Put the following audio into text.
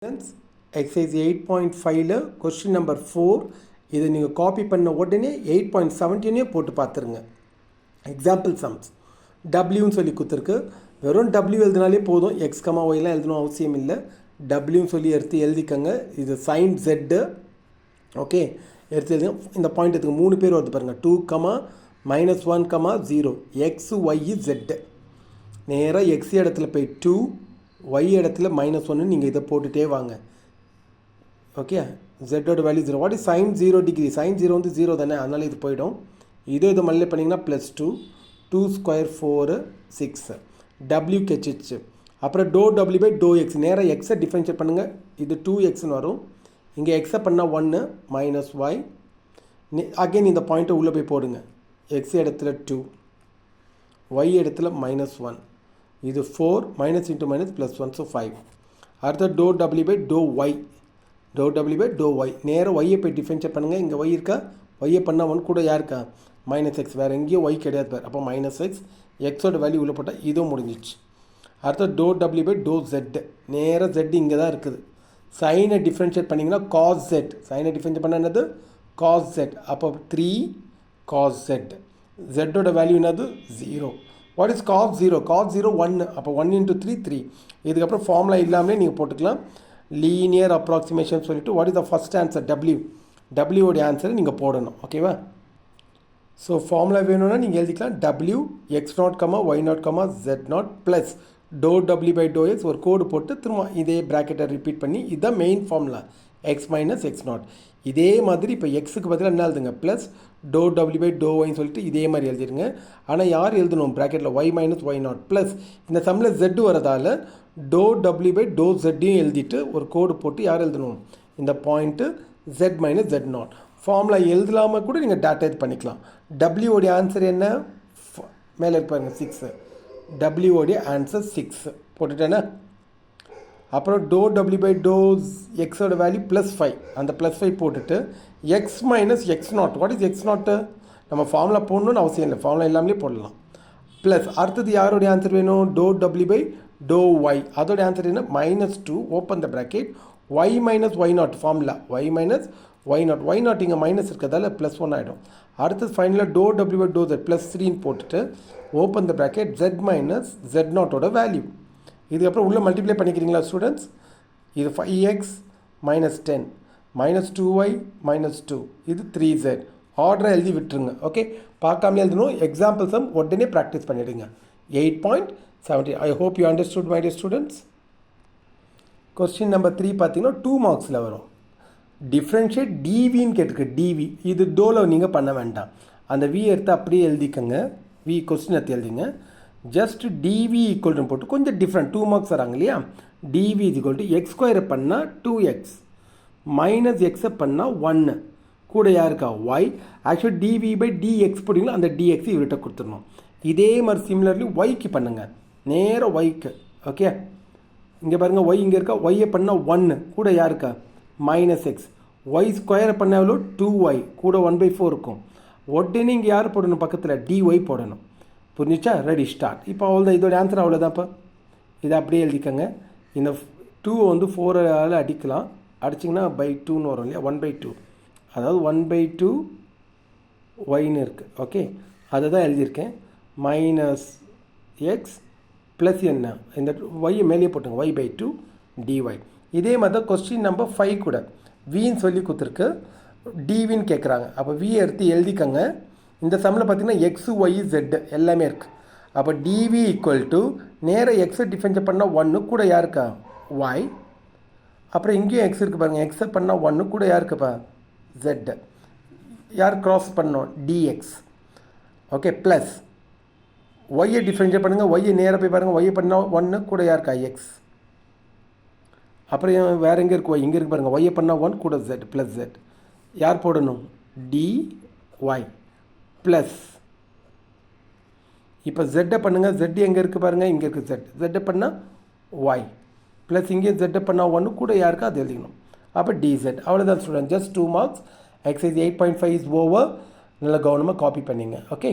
Exercise 8.5 question number 4 இதை நீங்கள் copy பண்ண உடனே 8.17 போட்டு பார்த்துருங்க. எக்ஸாம்பிள் சம்ஸ் டபிள்யூன்னு சொல்லி கொடுத்துருக்கு. வெறும் டபிள்யூ எழுதினாலே போதும், எக்ஸ் கமா ஒய்லாம் எழுதணும் அவசியம் இல்லை. டபிள்யூன்னு சொல்லி எடுத்து எழுதிக்கங்க. இது சைன் ஜெட்டு. ஓகே, எடுத்து எழுதுங்க. இந்த பாயிண்ட் எடுத்துக்க 3 பேர் வருது பாருங்கள். 2, -1, 0 எக்ஸ் ஒய் ஜெட்டு. நேராக எக்ஸ் இடத்துல போய் 2, y இடத்துல -1 நீங்கள் இதை போட்டுகிட்டே வாங்க. ஓகே, ஜெட்டோட value 0. What is sine 0 degree? Sine 0 வந்து 0 தானே, அதனால் இது போயிடும். இதை மல்லே பண்ணிங்கன்னா +2, 2 ஸ்கொயர் 4 6 டபிள்யூ கெச்சிச்சு. அப்புறம் டோ எக்ஸ். நேராக எக்ஸை டிஃபரன்ஷியேட் பண்ணுங்கள். இது 2xன்னு வரும். இங்கே எக்ஸை பண்ணால் 1 -y. அகெயின் இந்த பாயிண்ட்டை உள்ளே போய் போடுங்க. எக்ஸ் இடத்துல 2, y இடத்துல -1. இது 4 -, +1 ஸோ 5. அடுத்த டோ y. நேராக ஒய்யை போய் டிஃபரன்ஷியேட் பண்ணுங்கள். இங்கே ஒய் இருக்கா, ஒய்யை பண்ணால் 1 கூட யாருக்கா -x. வேறு எங்கேயும் ஒய் கிடையாது பார். அப்போ -x, எக்ஸோட வேல்யூ உள்ளே போட்டால் இதுவும் முடிஞ்சிச்சு. அடுத்த டோ z. நேராக z இங்கே தான் இருக்குது. சைனை டிஃப்ரென்ஷியேட் பண்ணிங்கன்னா cos z. சைனை டிஃப்ரென்ஷியேட் பண்ண என்னது cos z. அப்போ 3 cos z. ஜெட்டோட வேல்யூ என்னது 0. What is cos 0? cos 0 1. அப்போ 1 × 3 3. இதுக்கப்புறம் ஃபார்முலா இல்லாமலே நீங்கள் போட்டுக்கலாம். லீனியர் அப்ராக்சிமேஷன் சொல்லிவிட்டு what is the first answer டபிள்யூவோடைய ஆன்சரை நீங்கள் போடணும். ஓகேவா? ஸோ ஃபார்முலா வேணும்னா நீங்கள் எழுதிக்கலாம். w x0, y0, z0 plus to x. ஒரு கோடு போட்டு திரும்ப இதே ப்ராக்கெட்டை ரிப்பீட் பண்ணி இதுதான் மெயின் ஃபார்முலா. x - x0. இதே மாதிரி இப்போ எக்ஸுக்கு பதிலாக என்ன எழுதுங்க, ப்ளஸ் டோ yன்னு சொல்லிட்டு இதே மாதிரி எழுதிடுங்க. ஆனால் யார் எழுதணும் ப்ராக்கெட்டில் y - y0 ப்ளஸ் இந்த சம்மில் z வரதால் டோ zயும் எழுதிட்டு ஒரு கோடு போட்டு யார் எழுதணும், இந்த பாயிண்ட்டு z - z0. ஃபார்முலா எழுதலாமல் கூட நீங்கள் டேட்டா இது பண்ணிக்கலாம். டபிள்யூடைய ஆன்சர் என்ன, மேலே இருப்பாருங்க 6. டபிள்யூடைய ஆன்சர் 6 போட்டுட்டேன்னா அப்புறம் டோ எக்ஸோட வேல்யூ +5. அந்த +5 போட்டுட்டு x - x0. What is x0? நம்ம ஃபார்முலா போடணும்னு அவசியம் இல்லை, ஃபார்முலா எல்லாமே போடலாம். ப்ளஸ் அடுத்தது யாருடைய ஆன்சர் வேணும், டோ y. அதோடைய ஆன்சர் என்ன, -2 open the bracket y - y0 formula y - y0 இங்கே மைனஸ் இருக்கிறதால +1 ஆகிடும். அடுத்தது ஃபைனலாக டோ z +3 போட்டுட்டு ஓப்பன் த ப்ராக்கெட் z - z0ஓட வேல்யூ. இதுக்கப்புறம் உள்ளே மல்டிப்ளை பண்ணிக்கிறீங்களா ஸ்டூடெண்ட்ஸ்? இது 5x - 10 -2y -2 இது 3z. ஆர்டரை எழுதி விட்டுருங்க. ஓகே, பார்க்காமலே எழுதணும். எக்ஸாம்பிள் சம் உடனே ப்ராக்டிஸ் பண்ணிவிடுங்க. 8.17. I hope you understood my dear students. Question number 3 பார்த்தீங்கன்னா 2 மார்க்ஸில் வரும். டிஃப்ரென்ஷியேட் டிவின்னு கேட்டிருக்கு. டிவி இது டோவில் நீங்கள் பண்ண வேண்டாம். அந்த வி எடுத்து அப்படியே எழுதிக்கங்க. வி கொஸ்டின் எடுத்து எழுதிங்க. ஜஸ்ட் டிவி ஈக்குவல்னு போட்டு கொஞ்சம் டிஃப்ரெண்ட் 2 மார்க்ஸ் வராங்க இல்லையா. டிவி x² பண்ணால் 2x -xை பண்ணால் 1 கூட யாருக்கா y. ஆக்சுவலி dv/dx போட்டிங்களா, அந்த dx இவர்கிட்ட கொடுத்துடணும். இதே மாதிரி சிமிலர்லி ஒய்க்கு பண்ணுங்கள். நேராக ஒய்க்கு. ஓகே, இங்கே பாருங்கள் y இங்கே இருக்கா, ஒய்யை பண்ணால் 1 கூட யாருக்கா -x. y² பண்ணால் எவ்வளோ 2y கூட 1/4 இருக்கும். உடனே இங்கே யார் போடணும், பக்கத்தில் dy போடணும். புரிஞ்சிச்சா? Ready start. இப்போ அவ்வளோதான், இதோட ஆன்சர் அவ்வளோதான். இப்போ இதை அப்படியே எழுதிக்கங்க. இந்த 2 வந்து 4ஆல் அடிக்கலாம். அடிச்சிங்கன்னா /2ன்னு வரும் இல்லையா, 1/2. அதாவது 1/2 ஒய்ன்னு இருக்குது. ஓகே, அதை தான் எழுதியிருக்கேன். -x ப்ளஸ் என்ன, இந்த ஒய்யை மேலேயே போட்டுங்க, y/2 dy. இதே மாதிரி தான் கொஸ்டின் நம்பர் 5 கூட வின்னு சொல்லி கொடுத்துருக்கு. டிவின்னு கேட்குறாங்க. அப்போ வி எடுத்து எழுதிக்கங்க. இந்த சம்மில் பார்த்தீங்கன்னா x y z எல்லாமே இருக்குது. அப்போ டிவி = நேராக எக்ஸை டிஃபரன்ஷியேட் பண்ணால் 1 கூட யாருக்கா y. அப்புறம் இங்கேயும் எக்ஸ் இருக்குது பாருங்கள், எக்ஸை பண்ணால் 1 கூட யாருக்குப்பா z. யார் க்ராஸ் பண்ணோம், dx. ஓகே, ப்ளஸ் ஒய்யை டிஃபரன்ஷியேட் பண்ணுங்கள். ஒய்யை நேராக போய் பாருங்கள், ஒய்யை பண்ணால் 1 கூட யாருக்கா x. அப்புறம் வேறு எங்கே இருக்குது, இங்கே இருக்குது பாருங்கள், ஒய்யை பண்ணால் 1 கூட z +z. யார் போடணும், dy ப்ளஸ் இப்போ ஜெட்டை பண்ணுங்கள். ஜெட் எங்கே இருக்குது பாருங்கள், இங்கே இருக்குது z. ஜெட்டை பண்ணால் y ப்ளஸ் இங்கே ஜெட்டை பண்ணால் 1 கூட யாருக்கா அது எழுதிக்கணும். அப்போ dz. அவ்வளோதான் student, just 2 marks. Exercise 8.5 is over. நல்லா கவனமாக காப்பி பண்ணிங்க. ஓகே.